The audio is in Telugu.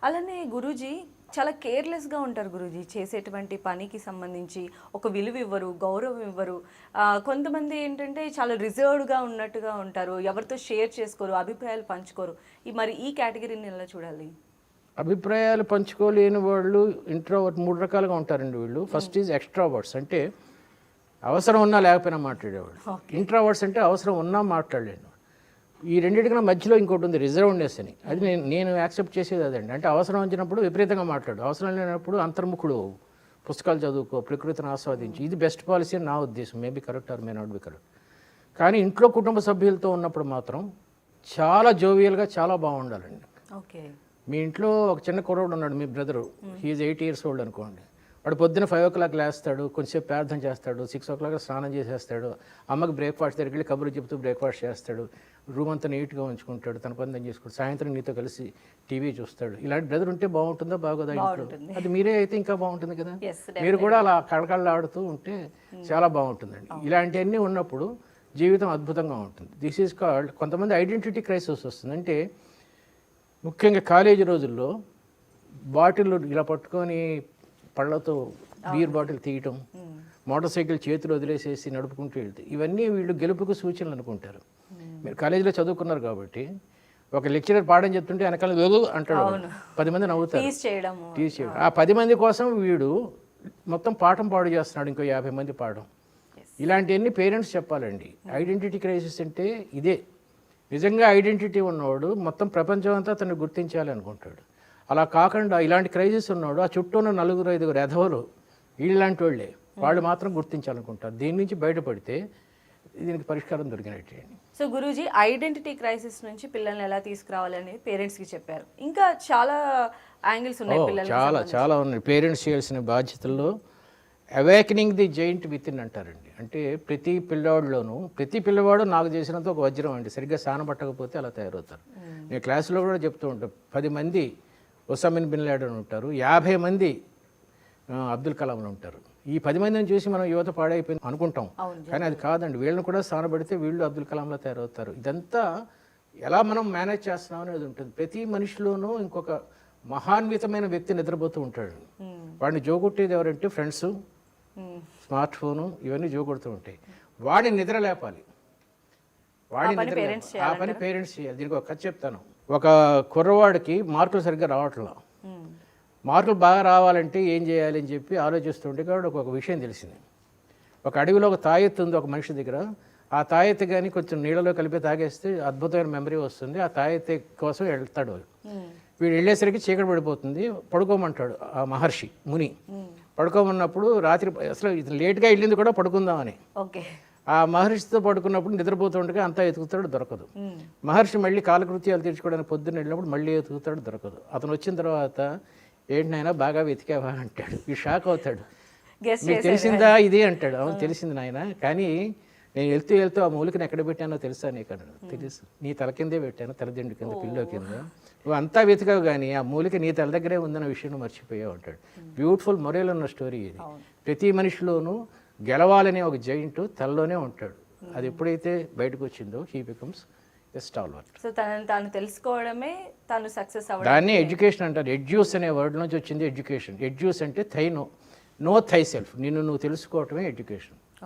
అలానే గురూజీ చాలా కేర్లెస్గా ఉంటారు గురూజీ. చేసేటువంటి పనికి సంబంధించి ఒక విలువ ఇవ్వరు, గౌరవం ఇవ్వరు. కొంతమంది ఏంటంటే చాలా రిజర్వ్డ్గా ఉన్నట్టుగా ఉంటారు, ఎవరితో షేర్ చేసుకోరు, అభిప్రాయాలు పంచుకోరు. మరి ఈ కేటగిరీని ఎలా చూడాలి? అభిప్రాయాలు పంచుకోలేని వాళ్ళు ఇంట్రోవర్ట్ 3 రకాలుగా ఉంటారండి వీళ్ళు. ఫస్ట్ ఈజ్ ఎక్స్ట్రావర్ట్స్, అంటే అవసరం ఉన్నా లేకపోయినా మాట్లాడేవాళ్ళు. ఇంట్రావర్ట్స్ అంటే అవసరం ఉన్నా మాట్లాడలేను. ఈ రెండింటికన్నా మధ్యలో ఇంకోటి ఉంది, రిజర్వ్నెస్ అని. అది నేను యాక్సెప్ట్ చేసేది అదండి. అంటే అవసరం వచ్చినప్పుడు విపరీతంగా మాట్లాడు, అవసరం లేనప్పుడు అంతర్ముఖుడు, పుస్తకాలు చదువుకో, ప్రకృతిని ఆస్వాదించి. ఇది బెస్ట్ పాలసీ అని నా ఉద్దేశం. Maybe correct or may not be correct. కానీ ఇంట్లో కుటుంబ సభ్యులతో ఉన్నప్పుడు మాత్రం చాలా జోవియల్గా చాలా బాగుండాలండి. ఓకే. మీ ఇంట్లో ఒక చిన్న కుర్రోడు ఉన్నాడు, మీ బ్రదరు, హీఈస్ 8 years old అనుకోండి. వాడు పొద్దున్న 5 o'clock లేస్తాడు, కొంచెంసేపు ప్రార్థన చేస్తాడు, 6 o'clock స్నానం చేసేస్తాడు, అమ్మకి బ్రేక్ఫాస్ట్ దగ్గరికి వెళ్ళి కబుర్లు చెప్తూ బ్రేక్ఫాస్ట్ చేస్తాడు, రూమ్ అంతా నీట్గా ఉంచుకుంటాడు, తన పని తను చేసుకుంటాడు, సాయంత్రం నీతో కలిసి టీవీ చూస్తాడు. ఇలాంటి బ్రదర్ ఉంటే బాగుంటుందా బాగోదా ఇంట్లో? అది మీరే అయితే ఇంకా బాగుంటుంది కదా. మీరు కూడా అలా కళకళలాడుతూ ఉంటే చాలా బాగుంటుందండి. ఇలాంటివన్నీ ఉన్నప్పుడు జీవితం అద్భుతంగా ఉంటుంది. దిస్ ఈజ్ కాల్డ్, కొంతమంది ఐడెంటిటీ క్రైసిస్ వస్తుంది. అంటే ముఖ్యంగా కాలేజీ రోజుల్లో బాటిల్ ఇలా పట్టుకొని పళ్ళతో బీర్ బాటిల్ తీయటం, మోటార్ సైకిల్ చేతులు వదిలేసేసి నడుపుకుంటూ వెళ్తే, ఇవన్నీ వీళ్ళు గెలుపుకు సూచనలు అనుకుంటారు. మీరు కాలేజీలో చదువుకున్నారు కాబట్టి ఒక లెక్చరర్ పాఠం చెప్తుంటే వెనకాల వెలు అంటాడు, 10 మంది నవ్వుతారు, టీజ్ చేయడం. ఆ 10 మంది కోసం వీడు మొత్తం పాఠం పాడు చేస్తున్నాడు, ఇంకో 50 మంది పాఠం. ఇలాంటివన్నీ పేరెంట్స్ చెప్పాలండి. ఐడెంటిటీ క్రైసిస్ అంటే ఇదే. నిజంగా ఐడెంటిటీ ఉన్నవాడు మొత్తం ప్రపంచం అంతా తను గుర్తించాలి అనుకుంటాడు. అలా కాకుండా ఇలాంటి క్రైసిస్ ఉన్నాడు, ఆ చుట్టూ ఉన్న 4-5 ఎధవలు వీళ్ళలాంటి వాళ్ళే, వాళ్ళు మాత్రం గుర్తించాలనుకుంటారు. దీని నుంచి బయటపడితే దీనికి పరిష్కారం దొరికినట్టే. సో గురూజీ, ఐడెంటిటీ క్రైసిస్ నుంచి పిల్లల్ని ఎలా తీసుకురావాలని పేరెంట్స్కి చెప్పారు. ఇంకా చాలా యాంగిల్స్ ఉన్నాయి పిల్లలు, చాలా ఉన్నాయి. పేరెంట్స్ చేయాల్సిన బాధ్యతల్లో awakening the giant within అంటారండి. అంటే ప్రతి పిల్లవాడిలోనూ, ప్రతి పిల్లవాడు నాకు చేసినంత ఒక వజ్రం అండి. సరిగ్గా సానపట్టకపోతే అలా తయారవుతారు. నేను క్లాసులో కూడా చెప్తూ ఉంటాను, 10 మంది ఒసామా బిన్ లాడెన్ ఉంటారు, 50 మంది అబ్దుల్ కలాంలు ఉంటారు. ఈ 10 మందిని చూసి మనం యువత పాడైపోయింది అనుకుంటాం, కానీ అది కాదండి. వీళ్ళని కూడా స్థానపడితే వీళ్ళు అబ్దుల్ కలాంలా తయారవుతారు. ఇదంతా ఎలా మనం మేనేజ్ చేస్తున్నాం అనేది ఉంటుంది. ప్రతి మనిషిలోనూ ఇంకొక మహాన్వితమైన వ్యక్తి నిద్రపోతూ ఉంటాడు. వాడిని జోగొట్టేది ఎవరంటే ఫ్రెండ్స్, స్మార్ట్ ఫోను, ఇవన్నీ జోగొడుతూ ఉంటాయి. వాడిని నిద్ర లేపాలి, వాడిని నిద్ర లేపాలి. ఆ పని పేరెంట్స్ చేయాలి. దీనికి ఒక కథ చెప్తాను. ఒక కుర్రవాడికి మార్కులు సరిగ్గా రావట్లా. మార్కులు బాగా రావాలంటే ఏం చేయాలి అని చెప్పి ఆలోచిస్తుంటే కాబట్టి ఒక విషయం తెలిసింది. ఒక అడవిలో ఒక తాయెత్తు ఉంది ఒక మనిషి దగ్గర. ఆ తాయెత్తు కానీ కొంచెం నీళ్ళలో కలిపి తాగేస్తే అద్భుతమైన మెమరీ వస్తుంది. ఆ తాయెత్తు కోసం వెళ్తాడు. వీడు వెళ్ళేసరికి చీకటి పడిపోతుంది. పడుకోమంటాడు ఆ మహర్షి ముని. పడుకోమన్నప్పుడు రాత్రి అసలు లేట్గా వెళ్ళింది కూడా పడుకుందామని. ఆ మహర్షితో పడుకున్నప్పుడు నిద్రపోతుండగా అంతా ఎతుకుతాడు, దొరకదు. మహర్షి మళ్ళీ కాలకృత్యాలు తీర్చుకోవడానికి పొద్దున్న వెళ్ళినప్పుడు మళ్ళీ ఎతుకుతాడు, దొరకదు. అతను వచ్చిన తర్వాత ఏంటి నాయన బాగా వెతికావా అంటాడు. ఈ షాక్ అవుతాడు. మీకు తెలిసిందా ఇది అంటాడు. అవును తెలిసింది నాయన, కానీ నేను వెళ్తూ ఆ మూలికను ఎక్కడ పెట్టానో తెలుసా నీకు అన్నాడు. తెలుసు, నీ తల కిందే పెట్టాను, తలదిండు కింద, పిల్లో కింద. నువ్వు అంతా వెతికావు కానీ ఆ మూలిక నీ తల దగ్గరే ఉందన్న విషయం మర్చిపోయావు అంటాడు. బ్యూటిఫుల్ మొరల్ ఉన్న స్టోరీ ఇది. ప్రతి మనిషిలోనూ గెలవాలనే ఒక జైంట్ తనలోనే ఉంటాడు. అది ఎప్పుడైతే బయటకు వచ్చిందో he becomes a stalwart. So తను తెలుసుకోవడమే తను సక్సెస్ అవ్వడం. దాన్ని ఎడ్యుకేషన్ అంటారు. ఎడ్యూస్ అనే వర్డ్ నుంచి వచ్చింది ఎడ్యుకేషన్. ఎడ్యూస్ అంటే నో థై సెల్ఫ్, నిన్ను నువ్వు తెలుసుకోవటమే ఎడ్యుకేషన్.